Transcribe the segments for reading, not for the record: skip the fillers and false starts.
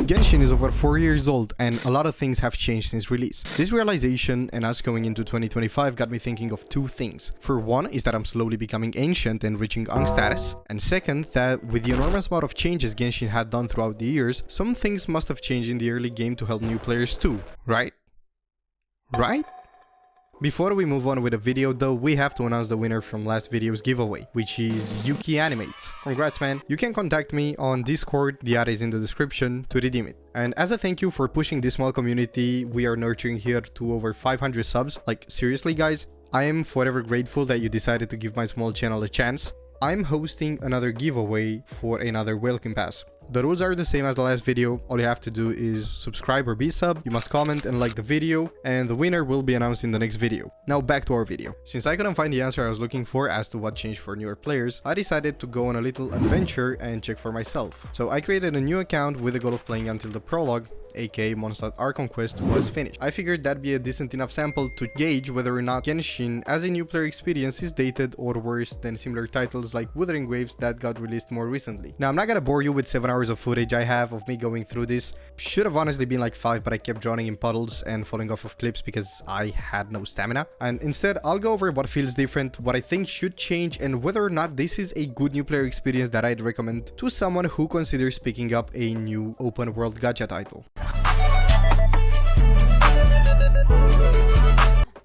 Genshin is over 4 years old and a lot of things have changed since release. This realization and us going into 2025 got me thinking of two things. For one is that I'm slowly becoming ancient and reaching Ung status, and second that with the enormous amount of changes Genshin had done throughout the years, some things must have changed in the early game to help new players too, right? Right? Before we move on with the video though, we have to announce the winner from last video's giveaway, which is Yuki Animates. Congrats man! You can contact me on Discord, the ad is in the description, to redeem it. And as a thank you for pushing this small community we are nurturing here to over 500 subs, like seriously guys, I am forever grateful that you decided to give my small channel a chance. I'm hosting another giveaway for another welcome pass. The rules are the same as the last video. All you have to do is subscribe or be sub, you must comment and like the video, and the winner will be announced in the next video. Now back to our video. Since I couldn't find the answer I was looking for as to what changed for newer players, I decided to go on a little adventure and check for myself. So I created a new account with the goal of playing until the prologue, aka Mondstadt Archon quest, was finished. I figured that'd be a decent enough sample to gauge whether or not Genshin as a new player experience is dated or worse than similar titles like Wuthering Waves that got released more recently. Now I'm not gonna bore you with 7 hours of footage I have of me going through this. Should have honestly been like 5, but I kept drowning in puddles and falling off of cliffs because I had no stamina. And instead I'll go over what feels different, what I think should change, and whether or not this is a good new player experience that I'd recommend to someone who considers picking up a new open world gacha title.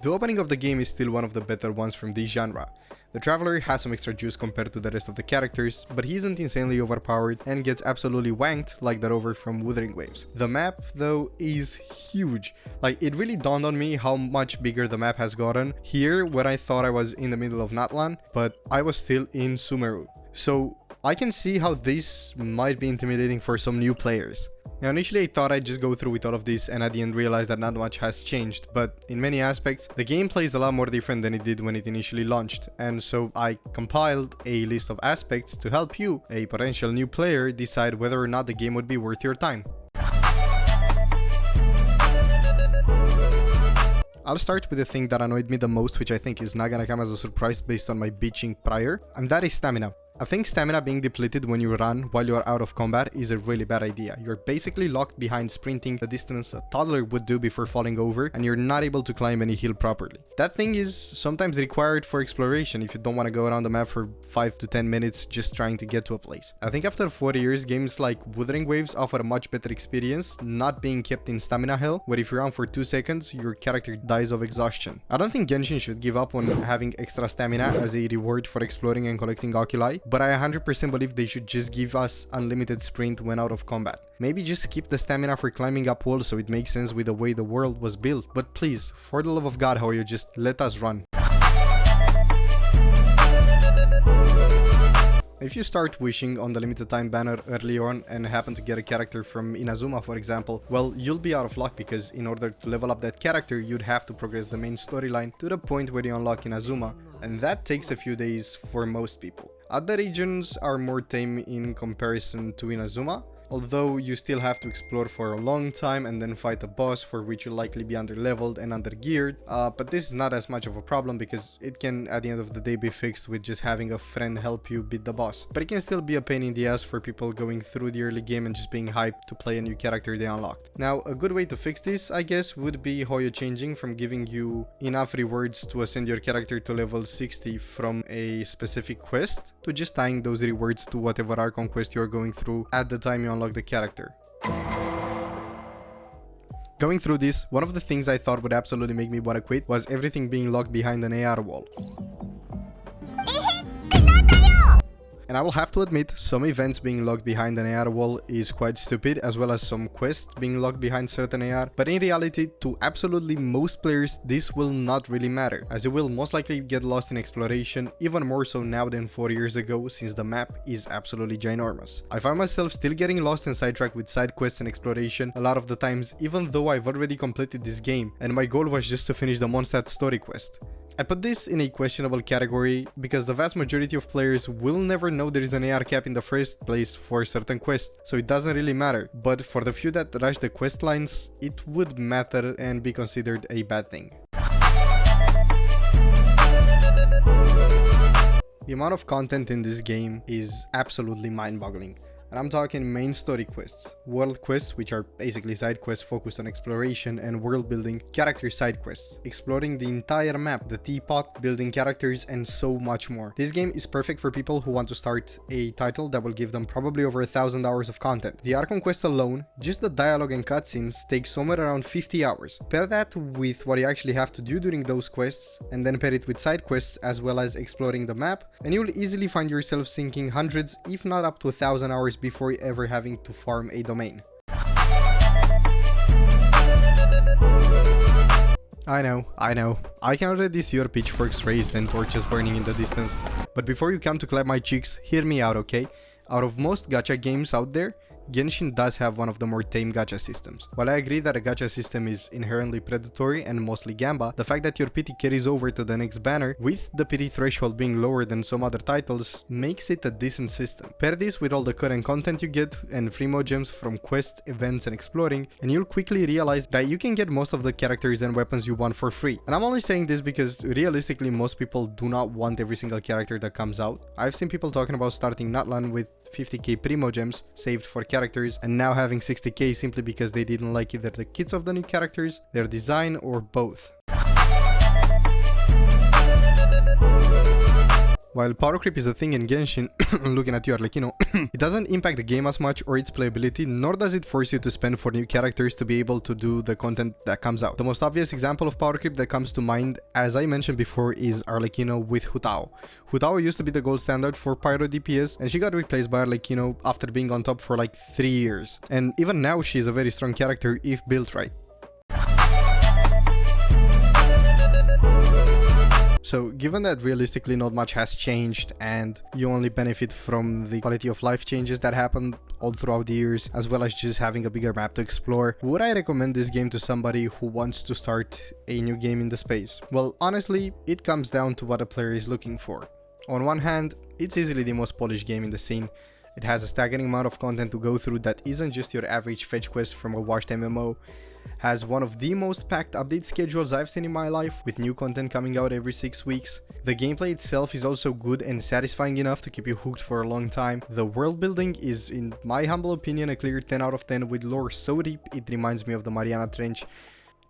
The opening of the game is still one of the better ones from this genre. The Traveler has some extra juice compared to the rest of the characters, but he isn't insanely overpowered and gets absolutely wanked like the rover from Wuthering Waves. The map, though, is huge. Like, it really dawned on me how much bigger the map has gotten here when I thought I was in the middle of Natlan, but I was still in Sumeru. So I can see how this might be intimidating for some new players. Now initially I thought I'd just go through with all of this and at the end realized that not much has changed, but in many aspects the gameplay is a lot more different than it did when it initially launched, and so I compiled a list of aspects to help you, a potential new player, decide whether or not the game would be worth your time. I'll start with the thing that annoyed me the most, which I think is not gonna come as a surprise based on my bitching prior, and that is stamina. I think stamina being depleted when you run while you are out of combat is a really bad idea. You're basically locked behind sprinting the distance a toddler would do before falling over, and you're not able to climb any hill properly. That thing is sometimes required for exploration if you don't want to go around the map for 5 to 10 minutes just trying to get to a place. I think after 4 years, games like Wuthering Waves offer a much better experience, not being kept in stamina hell, where if you're on for 2 seconds, your character dies of exhaustion. I don't think Genshin should give up on having extra stamina as a reward for exploring and collecting oculi, but I 100% believe they should just give us unlimited sprint when out of combat. Maybe just keep the stamina for climbing up walls so it makes sense with the way the world was built, but please, for the love of God, how you just let us run. If you start wishing on the limited time banner early on and happen to get a character from Inazuma for example, well, you'll be out of luck because in order to level up that character you'd have to progress the main storyline to the point where you unlock Inazuma, and that takes a few days for most people. Other regions are more tame in comparison to Inazuma, although you still have to explore for a long time and then fight a boss for which you'll likely be underleveled and undergeared, but this is not as much of a problem because it can at the end of the day be fixed with just having a friend help you beat the boss. But it can still be a pain in the ass for people going through the early game and just being hyped to play a new character they unlocked. Now a good way to fix this I guess would be Hoyo changing from giving you enough rewards to ascend your character to level 60 from a specific quest to just tying those rewards to whatever Archon quest you're going through at the time you unlock the character. Going through this, one of the things I thought would absolutely make me want to quit was everything being locked behind an AR wall. And I will have to admit, some events being locked behind an AR wall is quite stupid, as well as some quests being locked behind certain AR, but in reality, to absolutely most players, this will not really matter, as you will most likely get lost in exploration, even more so now than 4 years ago, since the map is absolutely ginormous. I find myself still getting lost and sidetracked with side quests and exploration a lot of the times, even though I've already completed this game, and my goal was just to finish the Mondstadt story quest. I put this in a questionable category because the vast majority of players will never know there is an AR cap in the first place for certain quests, so it doesn't really matter, but for the few that rush the quest lines, it would matter and be considered a bad thing. The amount of content in this game is absolutely mind-boggling. And I'm talking main story quests, world quests, which are basically side quests focused on exploration and world building, character side quests, exploring the entire map, the teapot, building characters, and so much more. This game is perfect for people who want to start a title that will give them probably over 1,000 hours of content. The Archon quest alone, just the dialogue and cutscenes, takes somewhere around 50 hours. Pair that with what you actually have to do during those quests, and then pair it with side quests as well as exploring the map, and you'll easily find yourself sinking hundreds, if not up to 1,000 hours before ever having to farm a domain. I know. I can already see your pitchforks raised and torches burning in the distance, but before you come to clap my cheeks, hear me out, okay? Out of most gacha games out there, Genshin does have one of the more tame gacha systems. While I agree that a gacha system is inherently predatory and mostly gamba, the fact that your pity carries over to the next banner, with the pity threshold being lower than some other titles, makes it a decent system. Pair this with all the current content you get and free mod gems from quests, events and exploring, and you'll quickly realize that you can get most of the characters and weapons you want for free. And I'm only saying this because realistically most people do not want every single character that comes out. I've seen people talking about starting Natlan with 50k primo gems saved for characters and now having 60k simply because they didn't like either the kits of the new characters, their design, or both. While power creep is a thing in Genshin, looking at you Arlecchino, it doesn't impact the game as much or its playability, nor does it force you to spend for new characters to be able to do the content that comes out. The most obvious example of power creep that comes to mind, as I mentioned before, is Arlecchino with Hutao. Hutao used to be the gold standard for pyro DPS, and she got replaced by Arlecchino after being on top for like 3 years. And even now she's a very strong character if built right. So given that realistically not much has changed and you only benefit from the quality of life changes that happened all throughout the years, as well as just having a bigger map to explore, would I recommend this game to somebody who wants to start a new game in the space? Well, honestly, it comes down to what a player is looking for. On one hand, it's easily the most polished game in the scene. It has a staggering amount of content to go through that isn't just your average fetch quest from a washed MMO, has one of the most packed update schedules I've seen in my life, with new content coming out every 6 weeks. The gameplay itself is also good and satisfying enough to keep you hooked for a long time. The world building is, in my humble opinion, a clear 10 out of 10 with lore so deep it reminds me of the Mariana Trench.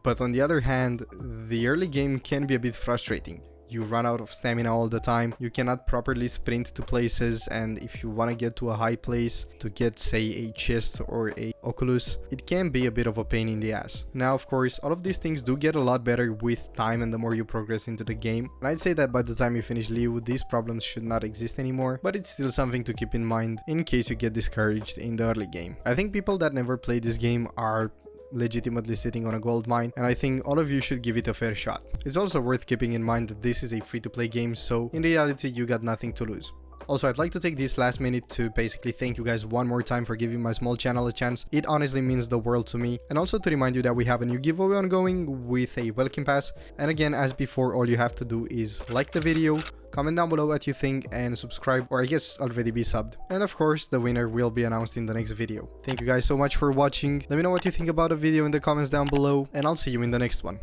But on the other hand, the early game can be a bit frustrating. You run out of stamina all the time, you cannot properly sprint to places, and if you want to get to a high place to get, say, a chest or a Oculus, it can be a bit of a pain in the ass. Now, of course, all of these things do get a lot better with time and the more you progress into the game, and I'd say that by the time you finish Liu, these problems should not exist anymore, but it's still something to keep in mind in case you get discouraged in the early game. I think people that never played this game are legitimately sitting on a gold mine, and I think all of you should give it a fair shot. It's also worth keeping in mind that this is a free-to-play game, so in reality you got nothing to lose. Also, I'd like to take this last minute to basically thank you guys one more time for giving my small channel a chance. It honestly means the world to me, and also to remind you that we have a new giveaway ongoing with a welcome pass, and again, as before, all you have to do is like the video, comment down below what you think, and subscribe, or I guess already be subbed. And of course, the winner will be announced in the next video. Thank you guys so much for watching. Let me know what you think about the video in the comments down below, and I'll see you in the next one.